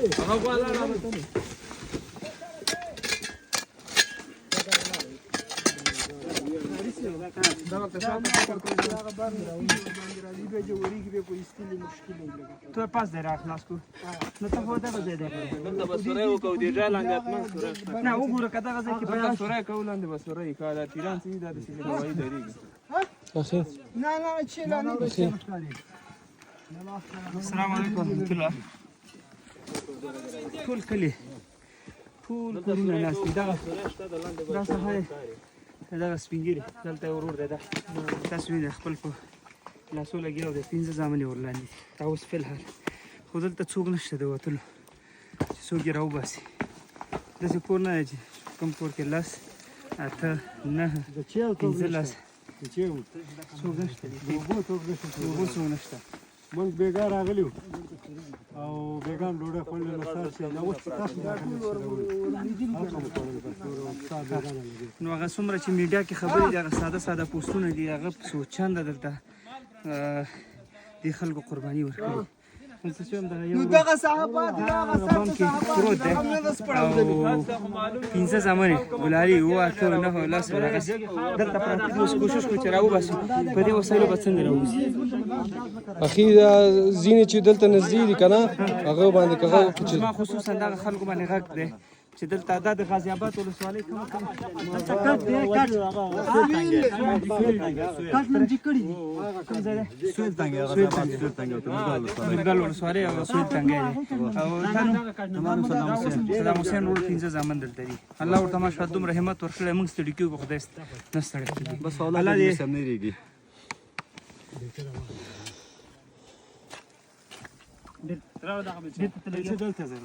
تو پاس در اخلاص کو نو ته هو دا وځي دی دلته به سوری وکړو دې ځای لاندې حتما سوری شته نه وګوره که دغه ځای کې دلته بیان سوری کوو لاندې به سوری که دا تیران څه دي دا داسې لکه هوایي درېږي نه نه چې لا نه السلام علیکم ورحمت الله ټول کلی ټول کورونه ناست دي دغه دا سهار دغه سپین ږیری دلته یو ورور دی دا تاسو وینئ خپل په لاسو لګیا دی 15 زامنې ورلاندې دي دا اوس فلحال خو دلته څوک نشته د وتلو چې څوک یې راوباسي داسې کور نه دی چې کوم کور کې 10 8 9 15 څوک نشته دي اوبه څوک نشته موږ بیګا راغلی وو او بیګان ډوډۍ خوړلې نو سر چې اوس په تاسو نو هغه څومره چې میډیا کې خبرې دي هغه ساده ساده پوسټونه دي هغه سوچنده دلته د خلکو قرباني ورکړي نو دغه صحابات پروت دی او 15 زمانې ګلالي واته نه لاس راغس دلته پراته دي اوس کوشش کوي چې راوباسو په دې وسایلو به څنګه راوباسي اخی دا ځینې چې دلته نږدې دي که نه هغه باندې که غږ وکړو چې ما خصوصا دغه خلکو باندې غږ دی چې دلته دا د غازي آباد ولسوالۍ کومه دلته کټ دی کټ منځي کړي دي کوم ځای دی سویل تنګ ولسوالۍ او سویل تنګ دی او صدام حسین ورور 15 زامن دلته دي الله ورته ماشاء دومره همت ورکړی موږ ستړي کېږو خدای نه ستړی کېږي بس اولاد دې سم نه ریږي دلته ځه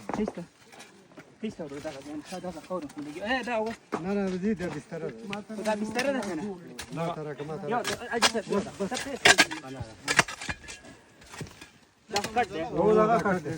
کیسه ورو دغه دا خور نه لګي دا و نه نه دې د بستر دا بستر ده کنه لا ترى كما ترى یا اجي څه دا کټ دی هو دا کار دې